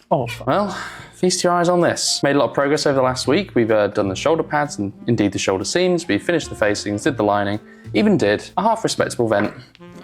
off. Well, feast your eyes on this. Made a lot of progress over the last week. We've done the shoulder pads and indeed the shoulder seams. We finished the facings, did the lining, even did a half respectable vent,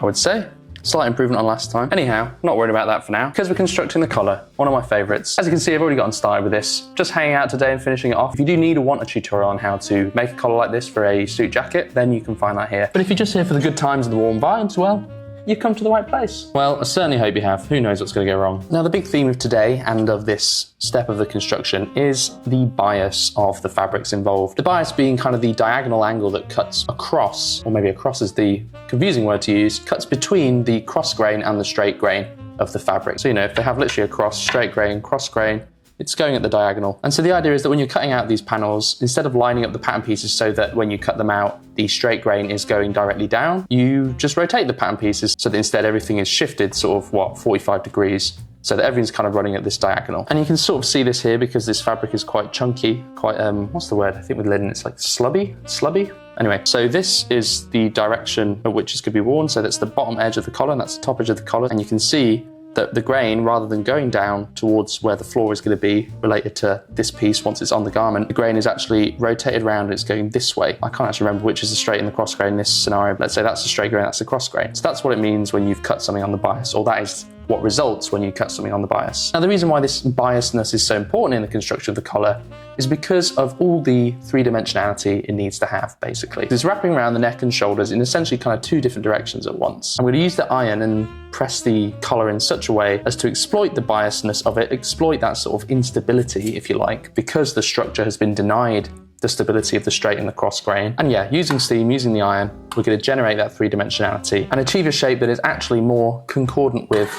I would say. Slight improvement on last time. Anyhow, not worried about that for now, because we're constructing the collar, one of my favorites. As you can see, I've already gotten started with this. Just hanging out today and finishing it off. If you do need or want a tutorial on how to make a collar like this for a suit jacket, then you can find that here. But if you're just here for the good times and the warm vibes, well, you've come to the right place. Well, I certainly hope you have. Who knows what's going to go wrong. Now, the big theme of today and of this step of the construction is the bias of the fabrics involved. The bias being kind of the diagonal angle that cuts across, or maybe across is the confusing word to use, cuts between the cross grain and the straight grain of the fabric. So, you know, if they have literally a straight grain, cross grain, it's going at the diagonal. And so the idea is that when you're cutting out these panels, instead of lining up the pattern pieces so that when you cut them out, the straight grain is going directly down, you just rotate the pattern pieces so that instead everything is shifted sort of, 45 degrees, so that everything's kind of running at this diagonal. And you can sort of see this here because this fabric is quite chunky, quite, what's the word? I think with linen it's like slubby? Anyway, so this is the direction at which it's going to be worn. So that's the bottom edge of the collar and that's the top edge of the collar. And you can see that the grain, rather than going down towards where the floor is going to be related to this piece once it's on the garment, the grain is actually rotated around and it's going this way. I can't actually remember which is the straight and the cross grain in this scenario. Let's say that's the straight grain, that's the cross grain. So that's what it means when you've cut something on the bias, or that is what results when you cut something on the bias. Now, the reason why this biasness is so important in the construction of the collar is because of all the three-dimensionality it needs to have, basically. It's wrapping around the neck and shoulders in essentially kind of two different directions at once. I'm going to use the iron and press the collar in such a way as to exploit the biasness of it, exploit that sort of instability, if you like, because the structure has been denied the stability of the straight and the cross grain. And yeah, using steam, using the iron, we're going to generate that three-dimensionality and achieve a shape that is actually more concordant with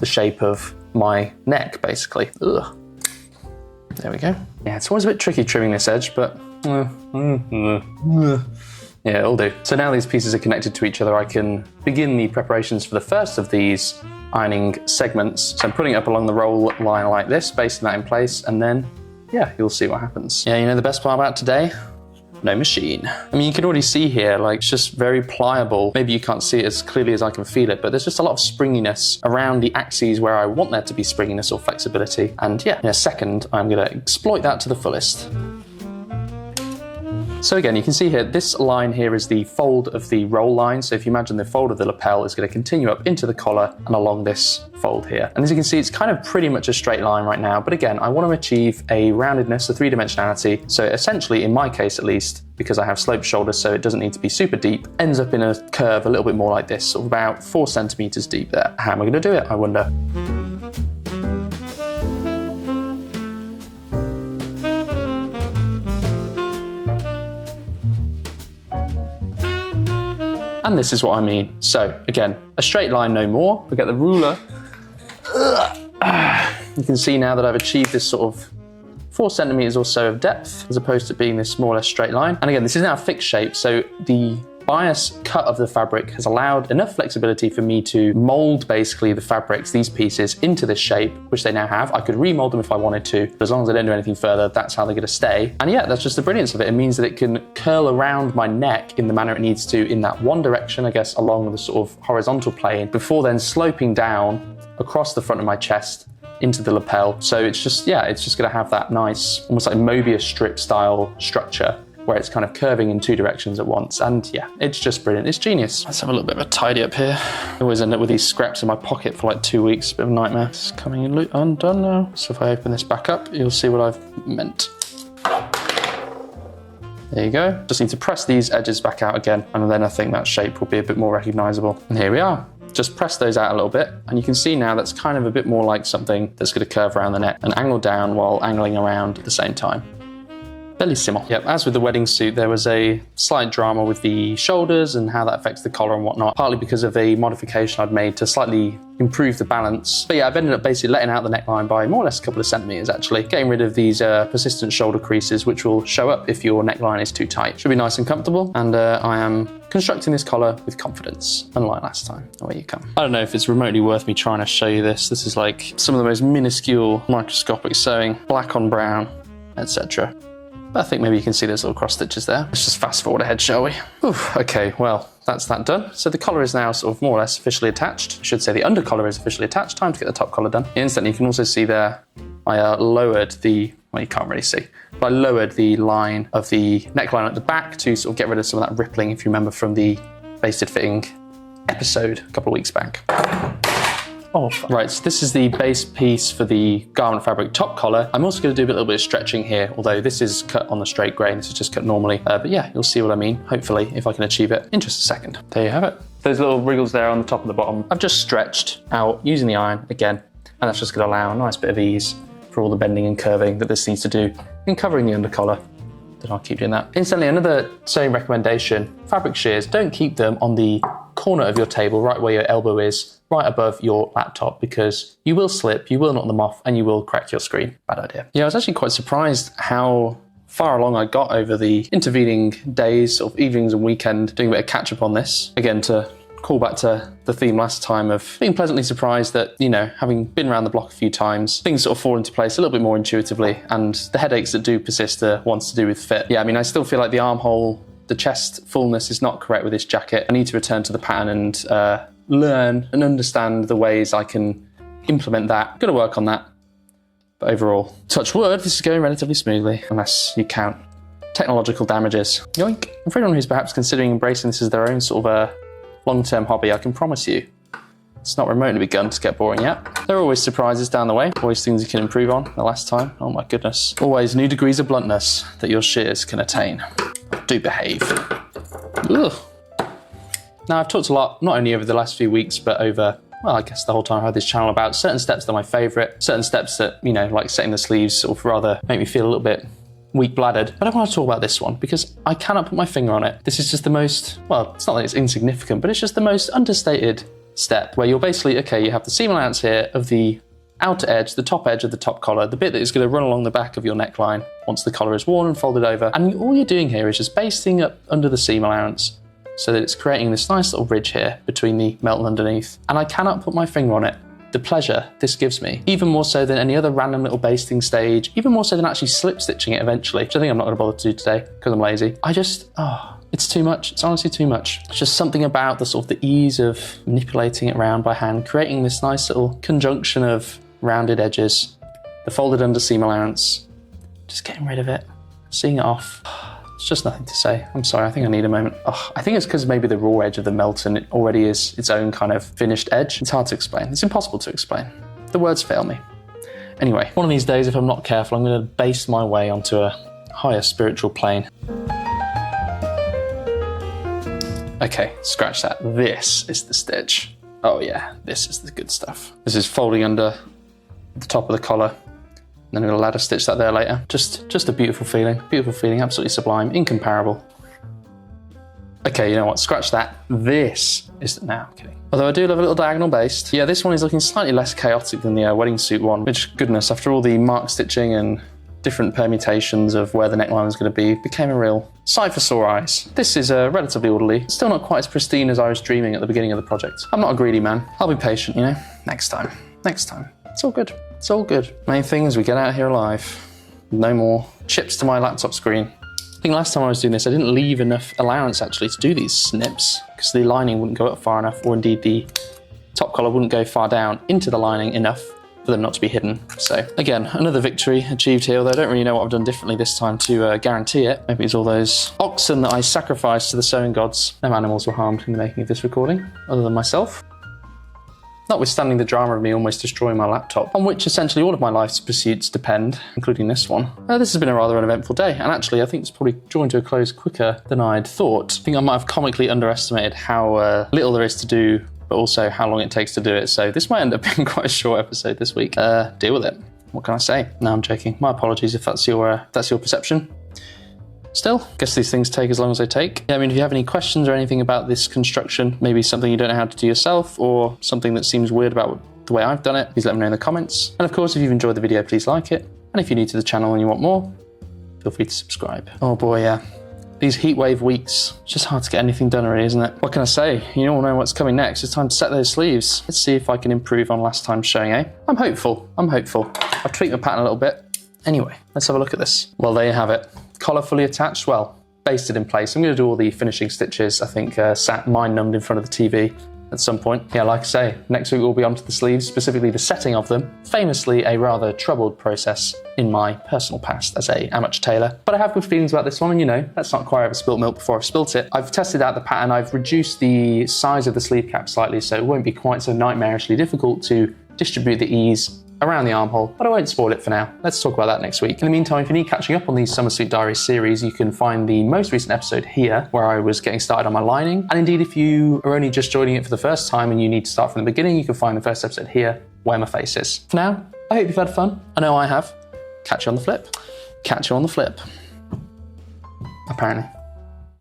the shape of my neck, basically. Ugh. There we go. Yeah, it's always a bit tricky trimming this edge, but yeah, it'll do. So now these pieces are connected to each other, I can begin the preparations for the first of these ironing segments. So I'm putting it up along the roll line like this, basting that in place, and then yeah, you'll see what happens. Yeah, you know the best part about today? No machine. I mean, you can already see here, like, it's just very pliable. Maybe you can't see it as clearly as I can feel it, but there's just a lot of springiness around the axes where I want there to be springiness or flexibility. And yeah, in a second, I'm gonna exploit that to the fullest. So again, you can see here, this line here is the fold of the roll line. So if you imagine the fold of the lapel is going to continue up into the collar and along this fold here. And as you can see, it's kind of pretty much a straight line right now. But again, I want to achieve a roundedness, a three-dimensionality. So essentially, in my case at least, because I have sloped shoulders, so it doesn't need to be super deep, ends up in a curve a little bit more like this, sort of about 4 centimeters deep there. How am I going to do it, I wonder? And this is what I mean. So again, a straight line no more. We get the ruler. You can see now that I've achieved this sort of 4 centimeters or so of depth, as opposed to being this more or less straight line. And again, this is now a fixed shape. So the bias cut of the fabric has allowed enough flexibility for me to mold basically the fabrics, these pieces, into this shape, which they now have. I could remold them if I wanted to, but as long as I don't do anything further, that's how they're going to stay. And yeah, that's just the brilliance of it. It means that it can curl around my neck in the manner it needs to in that one direction, I guess, along the sort of horizontal plane, before then sloping down across the front of my chest into the lapel. So it's just, yeah, it's just going to have that nice, almost like Mobius strip style structure, where it's kind of curving in two directions at once. And yeah, it's just brilliant. It's genius. Let's have a little bit of a tidy up here. I always end up with these scraps in my pocket for like 2 weeks. Bit of a nightmare. It's coming undone now. So if I open this back up, you'll see what I've meant. There you go. Just need to press these edges back out again, and then I think that shape will be a bit more recognizable. And here we are. Just press those out a little bit, and you can see now that's kind of a bit more like something that's going to curve around the neck and angle down while angling around at the same time. Bellissimo. Yep, as with the wedding suit, there was a slight drama with the shoulders and how that affects the collar and whatnot, partly because of a modification I'd made to slightly improve the balance. But yeah, I've ended up basically letting out the neckline by more or less a couple of centimeters, actually, getting rid of these persistent shoulder creases, which will show up if your neckline is too tight. Should be nice and comfortable, and I am constructing this collar with confidence, unlike last time. Away you come. I don't know if it's remotely worth me trying to show you this. This is like some of the most minuscule microscopic sewing, black on brown, etc. But I think maybe you can see those little cross stitches there. Let's just fast forward ahead, shall we? Oof, okay, well, that's that done. So the collar is now sort of more or less officially attached. I should say the under collar is officially attached. Time to get the top collar done. Instantly, you can also see there I lowered the, well, you can't really see, but I lowered the line of the neckline at the back to sort of get rid of some of that rippling, if you remember from the basted fitting episode a couple of weeks back. Oh, right, so this is the base piece for the garment fabric top collar. I'm also going to do a little bit of stretching here, although this is cut on the straight grain, this is just cut normally. But yeah, you'll see what I mean, hopefully, if I can achieve it in just a second. There you have it. Those little wriggles there on the top and the bottom, I've just stretched out using the iron again, and that's just going to allow a nice bit of ease for all the bending and curving that this needs to do in covering the undercollar. Then I'll keep doing that. Incidentally, another sewing recommendation, fabric shears, don't keep them on the corner of your table, right where your elbow is, right above your laptop, because you will slip, you will knock them off, and you will crack your screen. Bad idea. Yeah, I was actually quite surprised how far along I got over the intervening days, sort of evenings and weekend, doing a bit of catch up on this. Again, to call back to the theme last time of being pleasantly surprised that, you know, having been around the block a few times, things sort of fall into place a little bit more intuitively, and the headaches that do persist are ones to do with fit. Yeah, I mean, I still feel like the armhole, the chest fullness is not correct with this jacket. I need to return to the pattern and learn and understand the ways I can implement that. Gotta work on that. But overall, touch wood, this is going relatively smoothly, unless you count technological damages. Yoink. And for anyone who's perhaps considering embracing this as their own sort of long-term hobby, I can promise you, it's not remotely begun to get boring yet. There are always surprises down the way, always things you can improve on. The last time, oh my goodness. Always new degrees of bluntness that your shears can attain. Do behave. Ugh. Now, I've talked a lot, not only over the last few weeks, but over, well, I guess the whole time I've had this channel, about certain steps that are my favourite, certain steps that, you know, like setting the sleeves, sort of rather make me feel a little bit weak-bladdered. But I want to talk about this one because I cannot put my finger on it. This is just the most, well, it's not that it's insignificant, but it's just the most understated step where you're basically, okay, you have the seam allowance here of the outer edge, the top edge of the top collar, the bit that is going to run along the back of your neckline once the collar is worn and folded over. And all you're doing here is just basting up under the seam allowance so that it's creating this nice little ridge here between the melton underneath. And I cannot put my finger on it. The pleasure this gives me, even more so than any other random little basting stage, even more so than actually slip stitching it eventually, which I think I'm not going to bother to do today because I'm lazy. I just, it's too much. It's honestly too much. It's just something about the sort of the ease of manipulating it around by hand, creating this nice little conjunction of rounded edges, the folded under seam allowance, just getting rid of it, seeing it off. It's just nothing to say. I'm sorry, I think I need a moment. I think it's because maybe the raw edge of the melton, it already is its own kind of finished edge. It's hard to explain. It's impossible to explain. The words fail me. Anyway, one of these days, if I'm not careful, I'm going to baste my way onto a higher spiritual plane. Okay, scratch that. This is the stitch. Oh yeah, this is the good stuff. This is folding under the top of the collar. Then I'm going to ladder stitch that there later. Just a beautiful feeling, absolutely sublime, incomparable. Okay, you know what, scratch that. This is, now I'm kidding. Although I do love a little diagonal baste. Yeah, this one is looking slightly less chaotic than the wedding suit one, which, goodness, after all the mark stitching and different permutations of where the neckline was going to be, became a real sight for sore eyes. This is relatively orderly, still not quite as pristine as I was dreaming at the beginning of the project. I'm not a greedy man. I'll be patient, you know, next time. It's all good. It's all good. Main thing is we get out of here alive. No more chips to my laptop screen. I think last time I was doing this, I didn't leave enough allowance actually to do these snips because the lining wouldn't go up far enough, or indeed the top collar wouldn't go far down into the lining enough for them not to be hidden. So again, another victory achieved here, although I don't really know what I've done differently this time to guarantee it. Maybe it's all those oxen that I sacrificed to the sewing gods. No animals were harmed in the making of this recording, other than myself. Notwithstanding the drama of me almost destroying my laptop, on which essentially all of my life's pursuits depend, including this one. This has been a rather uneventful day, and actually I think it's probably drawing to a close quicker than I'd thought. I think I might have comically underestimated how little there is to do, but also how long it takes to do it, so this might end up being quite a short episode this week. Deal with it. What can I say? No, I'm joking. My apologies if that's your perception. Still, I guess these things take as long as they take. Yeah, I mean, if you have any questions or anything about this construction, maybe something you don't know how to do yourself, or something that seems weird about the way I've done it, please let me know in the comments. And of course, if you've enjoyed the video, please like it. And if you're new to the channel and you want more, feel free to subscribe. Oh boy, yeah. These heatwave weeks, it's just hard to get anything done already, isn't it? What can I say? You all know what's coming next. It's time to set those sleeves. Let's see if I can improve on last time's showing, eh? I'm hopeful. I've tweaked my pattern a little bit. Anyway, let's have a look at this. Well, there you have it. Collar fully attached, well, basted in place. I'm going to do all the finishing stitches. I think sat mind numbed in front of the TV at some point. Yeah, like I say, next week we'll be onto the sleeves, specifically the setting of them. Famously a rather troubled process in my personal past as a amateur tailor. But I have good feelings about this one, and you know, let's not cry over spilt milk before I've spilt it. I've tested out the pattern, I've reduced the size of the sleeve cap slightly so it won't be quite so nightmarishly difficult to distribute the ease around the armhole, but I won't spoil it for now. Let's talk about that next week. In the meantime, if you need catching up on these Summer Suit Diaries series, you can find the most recent episode here, where I was getting started on my lining. And indeed, if you are only just joining it for the first time and you need to start from the beginning, you can find the first episode here, where my face is. For now, I hope you've had fun. I know I have. Catch you on the flip. Catch you on the flip. Apparently.